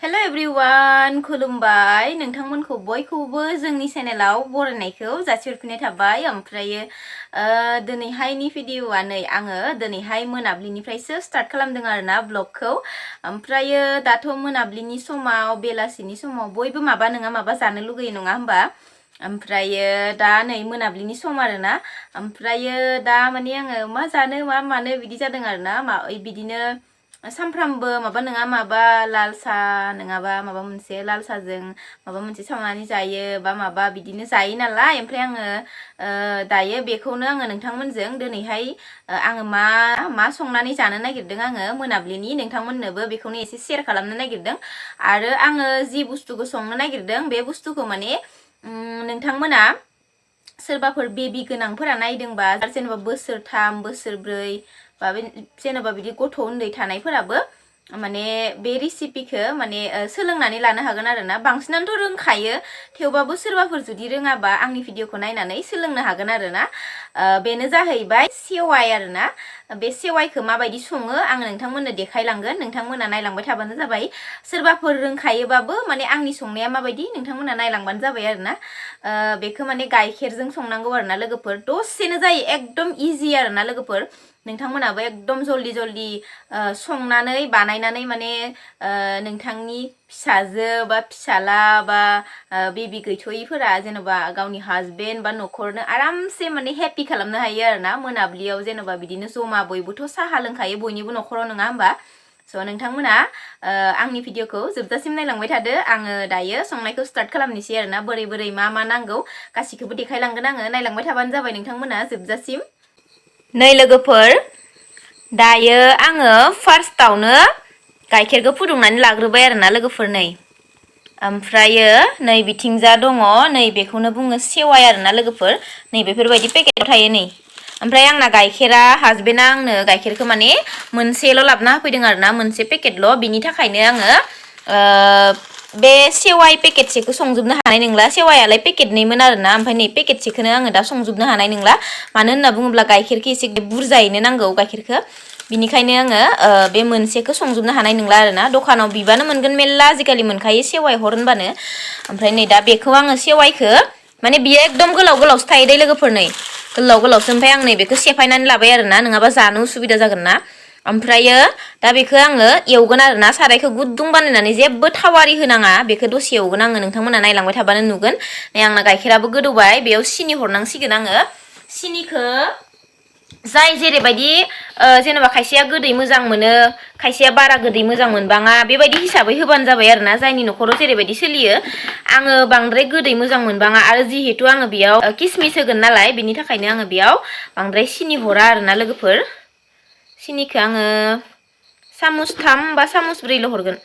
Hello everyone, खुलुमबाय नोंथांमोनखौ बयखौबो जोंनि चेनेलाव बरायनायखौ जासिहरफिननाय थाबाय। ओमफ्रायो दिनैहायनि भिडिअआ नै आङो दिनैहाय मोनाब्लिनिफ्रायसो स्टार्ट खालामदों आरोना ब्लगखौ। ओमफ्रायो दाथ' मोनाब्लिनि समाव बेलासिनि समाव बयबो माबा नङा माबा जानो लुगैयो नङा होमबा? ओमफ्रायो दा नै मोनाब्लिनि सम आरोना। ओमफ्रायो दा माने आङो मा जानो मा मानो बिदि जादों आरोना। बिदिनो सानफ्रामबो माबा नङा माबा लाल साहा नङाबा माबा मोनसे लाल साहाजों माबा मोनसे सावनानै जायो बा माबा बिदिनो जायो नालाय। ओमफ्राय आङो दायो बेखौनो आङो नोंथांमोनजों दिनैहाय आङो मा संनानै जानो नागिरदों आङो मोनाब्लिनि नोंथांमोननोबो बेखौनो एसे शेयार खालामनो नागिरदों। आरो आङो जि बुस्थुखौ संनो नागिरदों बे बुस्थुखौ माने नोंथांमोना सोरबाफोर बेबि गोनांफोरा नायदोंबा जेनेबा बोसोरथाम बोसोरब्रै बा जेनेबा बिदि गथ' उन्दै थानायफोराबो माने बे रेसिपिखौ माने सोलोंनानै लानो हागोन आरोना। बांसिनानोथ' रोंखायो, थेवबाबो सोरबाफोर जुदि रोङाबा आंनि भिडिअखौ नायनानै सोलोंनो हागोन आरोना। बेनो जाहैबाय सेवाइ आरोना। बे सेवाइखौ माबायदि सङो आं नोंथांमोननो देखायलांगोन, नोंथांमोना नायलांबाय थाबानो जाबाय। सोरबाफोर रोंखायोबाबो माने आंनि संनाया माबायदि नोंथांमोना नायलांबानो जाबाय आरोना। बेखौ माने गाइखेरजों संनांगौ आरोना लोगोफोर, दसेनो जायो, एकदम इजि आरोना लोगोफोर। नोंथांमोनाबो एकदम जल्दि संनानै बानायनानै माने नोंथांनि फिसाजो बा फिसाला बा बेबि गैथ'यिफोरा जेनेबा गावनि हाजबेन्ड बा न'खरनो आरामसे माने हेपि खालामनो हायो आरोना। मोनाब्लियाव जेनेबा बिदिनो जमा बयबोथ' साहा लोंखायो बयनिबो न'खराव नङा होमबा? स' नोंथांमोना आंनि भिडिअखौ जोबजासिम नायलांबाय थादो। आङो दायो संनायखौ स्टार्ट खालामनोसै आरोना। बोरै मा नांगौ गासिखौबो देखायलांगोन आङो, नायलांबाय थाबानो जाबाय नोंथांमोना जोबजासिम। नै लोगोफोर, दायो आङो फार्स्टआवनो गाइखेरखौ फुदुंनानै लाग्रोबाय आरोना लोगोफोर नै। ओमफ्रायो नै बिथिंजा दङ, नै बेखौनो बुङो सेवाइ आरोना लोगोफोर। नै बेफोरबायदि पेकेटाव थायो नै। ओमफ्राय आंना गाइखेरा हाजबेन्डआ आंनो गाइखेरखौ माने मोनसेल' लाबोना होफैदों आरोना, मोनसे पेकेटल'। बिनि थाखायनो आङो बे सेवाइ पेकेटसेखौ संजोबनो हानाय नंला। सेवाइयालाय पेकेटनैमोन आरोना, ओमफ्राय नै पेकेटसेखौनो आङो दा संजोबनो हानाय नंला। मानो होनना बुङोब्ला गाइखेरखौ एसे बुरजायैनो नांगौ गाइखेरखौ। बिनिखायनो आङो बे मोनसेखौ संजोबनो हानाय नंला आरोना। दखानाव बिबानो मोनगोन मेल्ला, आजिखालि मोनखायो सेवाइ हर होनबानो। ओमफ्राय नै दा बेखौ आङो सेवाइखौ माने बियो एकदम गोलावसो थायो दै लोगोफोर, नै गोलावसो। ओमफ्राय आं नै बेखौ सेफायनानै लाबाय आरोना, नङाबा जानो उसुबिदा जागोन ना। ओमफ्रायो दा बेखौ आङो एवगोन आरोना, सारायखौ गुदुं बानायनानै जेबो थाव आरि होनाङा, बेखौ दसे एवगोन आङो। नोंथांमोना नायलांबाय थाबानो नुगोन। नै आंना गाइखेराबो गोदौबाय, बेयाव सिनि हरनांसिगोन आङो। सिनिखौ जाय जेरैबायदि जेनेबा खायसेया गोदै मोजां मोनो, खायसेया बारा गोदै मोजां मोनबाङा, बेबायदि हिसाबै होबानो जाबाय आरोना, जायनि न'खराव जेरैबायदि सोलियो। आङो बांद्राय गोदै मोजां मोनबाङा, आरो जिहेतु आङो बेयाव किसमिस होगोन नालाय, बिनि थाखायनो आङो बेयाव बांद्राय सिनि हरा आरोना लोगोफोर। सिनिखौ आङो सामुस 3 बा सामुस 4ल' हरगोन।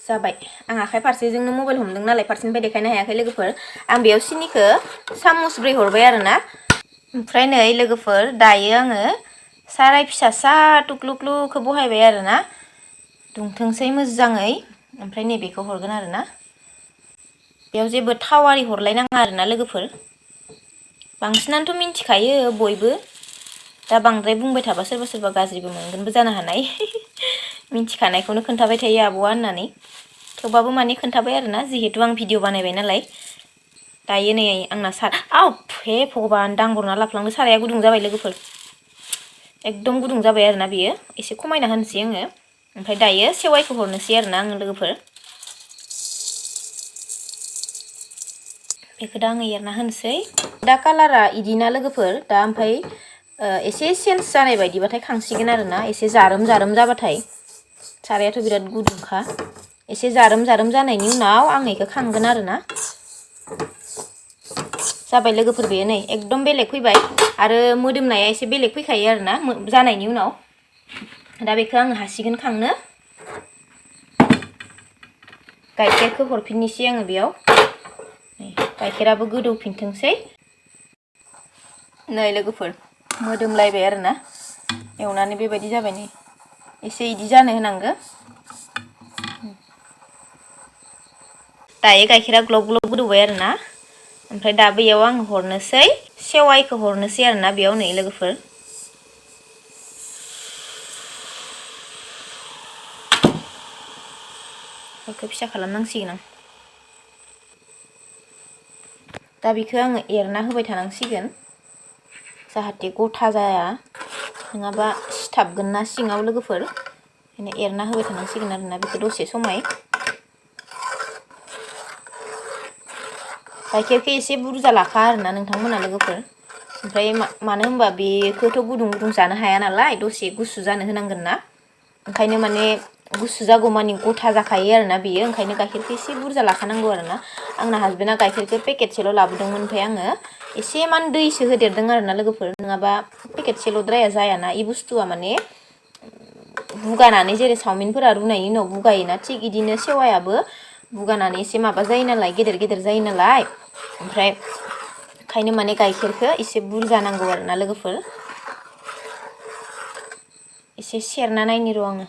जाबाय, आं आखाइ फारसेजोंनो मबाइल हमदों नालाय फारसेनिफ्राय देखायनो हायाखै लोगोफोर। आं बेयाव सिनिखौ सामुस 4 हरबाय आरोना। ओमफ्राय नै लोगोफोर, दायो आङो साराय फिसा टुक्लुखौ बहायबाय आरोना, दुंथोंसै मोजाङै। ओमफ्राय नैबेखौ हरगोन आरोना। बेयाव जेबो थाव आरि हरलायनाङा आरोना लोगोफोर। बांसिनानोथ' मिन्थिखायो बयबो, दा बांद्राय बुंबाय थाबा सोरबा गाज्रिबो मोनगोनबो जानो हानाय। मिन्थिखानायखौनो खोन्थाबाय थायो आब'आ होननानै, थेवबाबो माने खोन्थाबाय आरोना, जिहेतु आं भिडिअ बानायबाय नालाय। दायो नै आंना हे भगबान, दांबरना लाफ्लांदो, साराया गुदुं जाबाय लोगोफोर, एकदम गुदुं जाबाय आरोना बेयो। एसे खमायना होनोसै आङो। ओमफ्राय दायो सेवाइखौ हरनोसै आरोना आङो लोगोफोर। बेखौ दा आङो एरना होनोसै। दा कालारा इदिना लोगोफोर, दा ओमफ्राय एसे चेन्ज जानाय बायदिबाथाय खांसिगोन आरोना। एसे जारोम जाबाथाय, सारायाथ' बिराद गुदुंखा, एसे जारोम जानायनि उनाव आं बेखौ खांगोन आरोना। जाबाय लोगोफोर, बेयो नै एकदम बेलेग फैबाय, आरो मोदोमनाया एसे बेलेग फैखायो आरोना जानायनि उनाव। दा बेखौ आङो हासिगोन खांनो। गाइखेरखौ हरफिननोसै आङो बेयाव। गाइखेराबो गोदौफिनथोंसै। नै लोगोफोर, मोदोमलायबाय आरोना, एवनानै बेबायदि जाबाय नै। एसे इदि जानो होनांगौ। दायो गाइखेरा ग्लब गोदौबाय आरोना। ओमफ्राय दा बेयाव आं हरनोसै सेवाइखौ हरनोसै आरोना बेयाव नै लोगोफोर। बेखौ फिसा खालामनांसिगोन आं दा बेखौ आङो एरना होबाय थानांसिगोन जाहाथे गथा जाया नङाबा सिथाबगोन ना सिङाव लोगोफोर ओंखायनो एरना होबाय थानांसिगोन आरोना बेखौ दसे समाय गाइखेरखौ एसे बुरजा लाखा आरोना नोंथांमोना लोगोफोर ओमफ्राय मानो होनबा बेखौथ' गुदुं गुदुं जानो हाया नालाय दसे गुसु जानो होनांगोन ना ओंखायनो माने गुसु जागौमानि गथा जाखायो आरोना बेयो ओंखायनो गाइखेरखौ एसे बुरजा लाखानांगौ आरोना आंना हासबेन्डआ गाइखेरखौ पेकेटसेल' लाबोदोंमोन ओमफ्राय आङो एसे मान दैसो होदेरदों आरोना लोगोफोर नङाबा पेकेटसेल'द्राया जायाना इ बुस्थुआ माने बुगानानै जेरै चावमिनफोरा रुनायनि उनाव बुगायोना थिग इदिनो सेवायाबो बुगानानै एसे माबा जायो नालाय गेदेर गेदेर जायो नालाय ओमफ्राय ओंखायनो माने गाइखेरखौ एसे बुरजा नांगौ आरोना लोगोफोर एसे सेरना नायनि र' आङो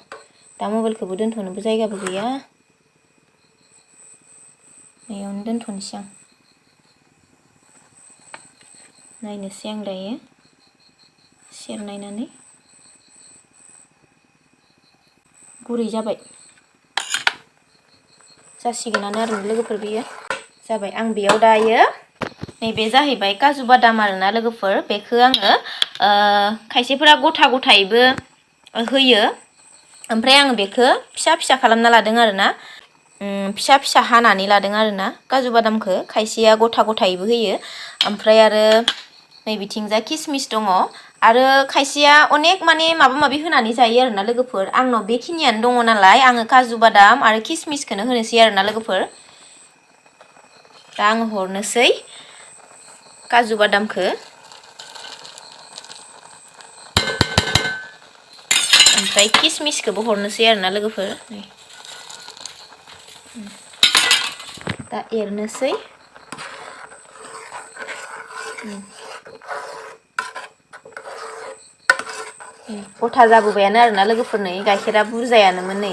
दा मबाइलखौबो दोनथ'नोबो जायगाबो गैया बेयावनो दोनथ'नोसै आं नायनोसै आं दायो सेरनायनानै गुरै जाबाय जासिगोनानो आरो लोगोफोर बेयो जाबाय आं बेयाव दायो नैबे जाहैबाय काजु बादाम आरोना लोगोफोर बेखौ आङो खायसेफोरा गथा गथायैबो होयो ओमफ्राय आङो बेखौ फिसा फिसा खालामना लादों आरोना फिसा फिसा हानानै लादों आरोना काजु बादामखौ खायसेया गथा गथायैबो होयो ओमफ्राय आरो नै बिथिंजा किसमिस दङ आरो खायसेया अनेक माने माबा माबि होनानै जायो आरोना लोगोफोर आंनाव बेखिनियानो दङ नालाय आङो काजु बादाम आरो किसमिसखौनो होनोसै आरोना लोगोफोर दा आङो हरनोसै काजु बादामखौ ओमफ्राय किसमिसखौबो हरनोसै आरोना लोगोफोर दा एरनोसै गथा जाबोबायानो आरोना लोगोफोर नै गाइखेरा बुरजायानोमोन नै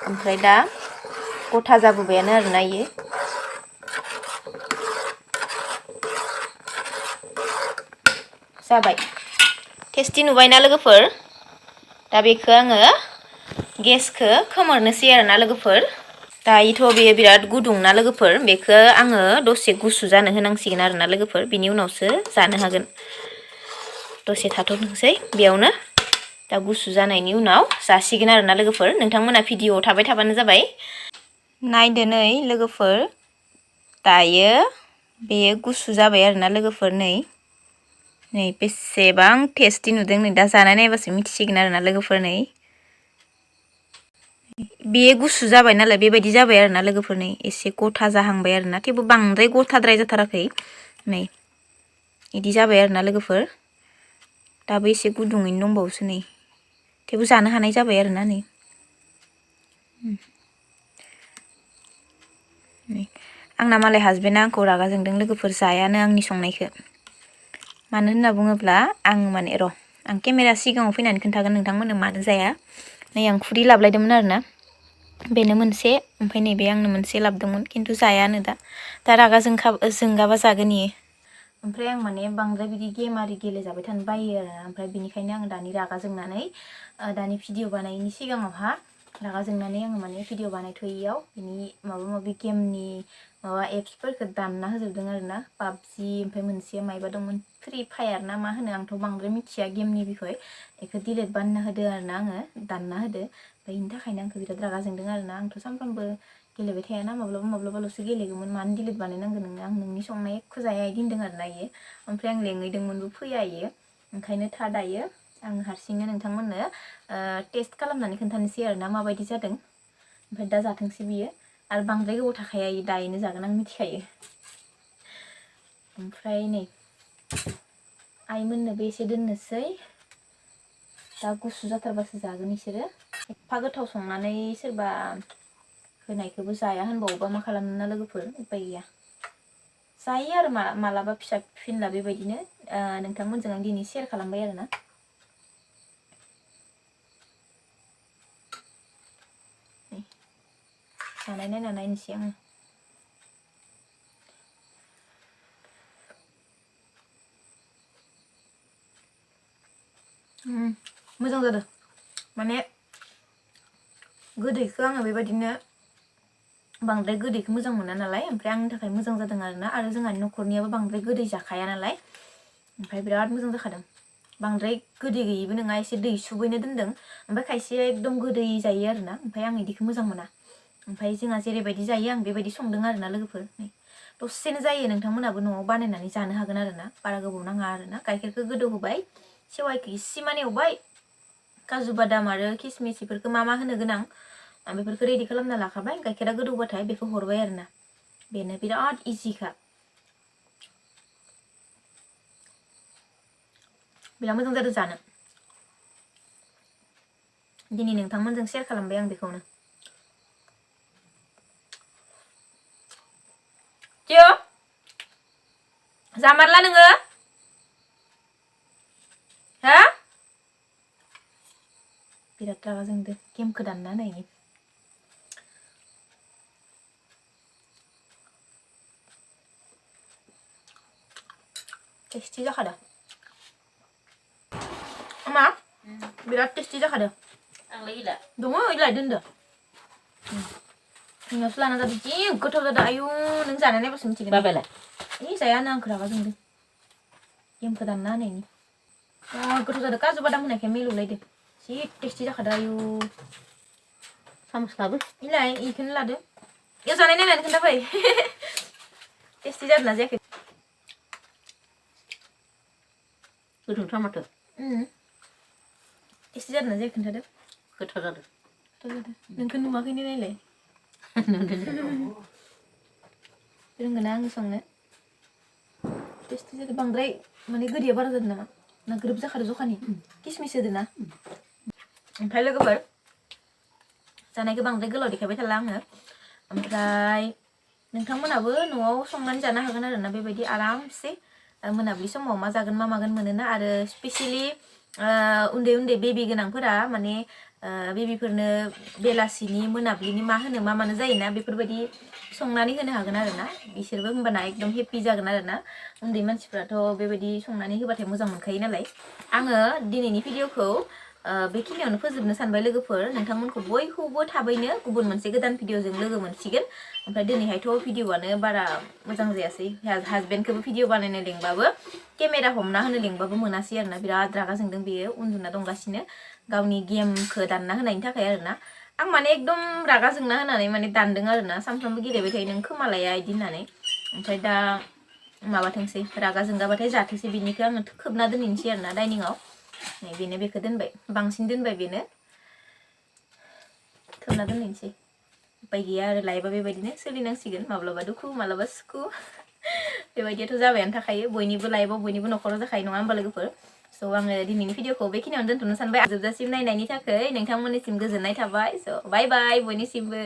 ओमफ्राय दा गथा जाबोबायानो आरोना इयो जाबाय टेस्टि नुबायना लोगोफोर दा बेखौ आङो गेसखौ खोमोरनोसै आरोना लोगोफोर दायोथ' बेयो बिराद गुदुं ना लोगोफोर बेखौ आङो दसे गुसु जानो होनांसिगोन आरोना लोगोफोर बिनि उनावसो जानो हागोन दसे थाथ'नोसै बेयावनो दा गुसु जानायनि उनाव जासिगोन आरोना लोगोफोर नोंथांमोना भिडिअ'आव थाबाय थाबानो जाबाय नायदो नै लोगोफोर दायो बेयो गुसु जाबाय आरोना लोगोफोर नै बेसेबां टेस्टि नुदों नै दा जानाय नायबासो मिथिसिगोन आरोना लोगोफोर नै बेयो गुसु जाबाय नालाय बेबायदि जाबाय आरोना लोगोफोर नै एसे गथा जाहांबाय आरोना थेवबो बांद्राय गथाद्राय जाथाराखै नै बिदि जाबाय आरोना लोगोफोर दाबो एसे गुदुङैनो दंबावोसो नै थेवबो जानो हानाय जाबाय आरोना नै आंना मालाय हासबेन्डआ आंखौ रागा जोंदों लोगोफोर जायानो आंनि संनायखौ मानो होनना बुङोब्ला आं माने आं केमेरा सिगाङाव फैनानै खोन्थागोन नोंथांमोननो मानो जाया नै आं खुरि लाबोलायदोंमोन आरोना बेनो मोनसे ओमफ्राय नैबे आंनो मोनसे लाबोदोंमोन खिन्थु जायानो दा रागा जोंगाबा जागोन इयो ओमफ्राय आं माने बांद्राय बिदि गेम आरि गेलेजाबाय थानो बायो आरोना ओमफ्राय बिनिखायनो आं दानि रागा जोंनानै दानि भिडिअ बानायैनि सिगाङावहा रागा जोंनानै आङो माने भिडिअ बानायथ'यैयाव बिनि माबा माबि गेमनि माबा एप्सफोरखौ दानना होजोबदों आरोना पाबजि ओमफ्राय मोनसेया मायबा दंमोन फ्रि फायार ना मा होनो आंथ' बांद्राय मिथिया गेमनि बिखय बेखौ डिलिट बानायना होदो आरोना आङो दानना होदो ओमफ्राय बेनि थाखायनो आंखौ बिराद रागा जोंदों आरोना आंथ' सानफ्रामबो गेलेबाय थायाना माब्लाबा माब्लाबाल'सो गेलेगौमोन मानो डिलिट बानायनांगौ नोङो आं नोंनि संनाय एख' जाया बिदि होनदों आरोना इयो ओमफ्राय आं लेंहैदोंमोनबो फैया इयो ओंखायनो दायो आं हारसिंनो नोंथांमोननो टेस्ट खालामनानै खोन्थानोसै आरोना माबायदि जादों ओमफ्राय दा जाथोंसै बियो आरो बांद्राय गोबाव थाखाया दायैनो जागोन आं मिथिखायो ओमफ्राय नै आइमोननोबो एसे दोननोसै दा गुसु जाथारबासो जागोन बिसोरो एफा गोथाव संनानै सोरबा होनायखौबो जाया होनबावोबा मा खालामनो ना लोगोफोर उपाय गैया जायो आरो मालाबा फिसा फिनला बेबायदिनो नोंथांमोनजों आं दिनै शेयार खालामबाय आरोना जानाय नायना नायनोसै आङो मोजां जादों माने गोदैखौ आङो बेबायदिनो बांद्राय गोदैखौ मोजां मोना नालाय ओमफ्राय आंनि थाखाय मोजां जादों आरो जोंहानि न'खरनियाबो बांद्राय गोदै जाखाया नालाय ओमफ्राय बिराद मोजां जाखादों बांद्राय गोदै गैयैबो नङा एसे दैसुबैनो दोनदों ओमफ्राय खायसे एकदम गोदै जायो आरोना ओमफ्राय आं इदिखौ मोजां मोना ओमफ्राय जोंहा जेरैबायदि जायो आं बेबायदि संदों आरोना लोगोफोर दसेनो जायो नोंथांमोनाबो न'आव बानायनानै जानो हागोन आरोना बारा गोबाव नाङा आरोना गाइखेरखौ गोदौ होबाय सेवाइखौ इसे माने एवबाय काजु बादाम आरो किसमिस बेफोरखौ मा होनो गोनां आं बेफोरखौ रेडि खालामना लाखाबाय गाइखेरा गोदौबाथाय बेखौ हरबाय आरोना बेनो बिराद इजिखा बिराद मोजां जादों जानो दिनै नोंथांमोनजों शेयार खालामबाय आं बेखौनो जिउ जामारला नोङो हा बिराद रागा जोंदो गेमखौ दानना होनायनि टेस्टि जाखादों मा बिराद टेस्टि जाखादों आंलाय गैला दङ इलाय दोनदो नोंनावसो लाना जादों जि गोथाव जादों आयु नों जानाय नायबासो मिथिगोन बाबायलाय इ जायानो आंखौ रागा जोंदों गेमखौ दानना होनायनि गोथाव जादों काजु बादाम होनायखाय मिलौलायदो जि टेस्टि जाखादों आयु सामस लाबो इलाय इखौनो लादो इयाव जानाय नायनानै खोन्थाफै टेस्टि जादोंना जायाखै गोथावथार माथो टेस्टि जादोंना जायाखै खोन्थादो गोथाव जादों नोंखौ नुवाखैनो नायलाय रोंगोना आङो संनो टेस्टि जादों बांद्राय माने गोदैया बारा जादों नामा ना ग्रोब जाखादों जखानि किसमिस होदों ना ओमफ्राय लोगोफोर जानायखौ बांद्राय गोलाव देखायबाय थाला आङो ओमफ्राय नोंथांमोनाबो न'आव संनानै जानो हागोन आरोना बेबायदि आरामसे मोनाबिलि समाव मा जागोन मा मागोन मोनोना आरो स्पेसियेलि उन्दै उन्दै बेबि गोनांफोरा माने बेबिफोरनो बेलासिनि मोनाबिलिनि मा होनो मा मानो जायोना बेफोरबायदि संनानै होनो हागोन आरोना बिसोरबो होमबाना एकदम हेपि जागोन आरोना उन्दै मानसिफ्राथ' बेबायदि संनानै होबाथाय मोजां मोनखायो नालाय आङो दिनैनि भिडिअखौ बेखिनियावनो फोजोबनो सानबाय लोगोफोर नोंथांमोनखौ बयखौबो थाबैनो गुबुन मोनसे गोदान भिडिअजों लोगो मोनसिगोन ओमफ्राय दिनैहायथ' भिडिअआनो बारा मोजां जायासै हाजबेन्डखौबो भिडिअ बानायनो लिंबाबो केमेरा हमना होनो लिंबाबो मोनासै आरोना बिराद रागा जोंदों बेयो उन्दुना दंगासिनो गावनि गेमखौ दानना होनायनि थाखाय आरोना आं माने एकदम रागा जोंना होनानै माने दानदों आरोना सानफ्रामबो गेलेबाय थायो नों खोमालाया इदि होननानै ओमफ्राय दा माबाथोंसै रागा जोंगाबाथाय जाथोंसै बिनिखौ आङो खोबना दोनहैनोसै आरोना डाइनिंआव नै बेनो बेखौ दोनबाय बांसिन दोनबाय बेनो खोबना दोनहैनोसै उपाय गैया आरो लाइफआ बेबायदिनो सोलिनांसिगोन माब्लाबा दुखु माब्लाबा सुखु बेबायदियाथ' जाबायानो थाखायो बयनिबो लाइफआव बयनिबो न'खराव जाखायो नङा होमबा लोगोफोर स' आङो दिनैनि भिडिअखौ बेखिनियावनो दोनथ'नो सानबाय जोबजासिम नायनायनि थाखाय नोंथांमोननिसिम गोजोननाय थाबाय स' बाय बाय बयनिसिमबो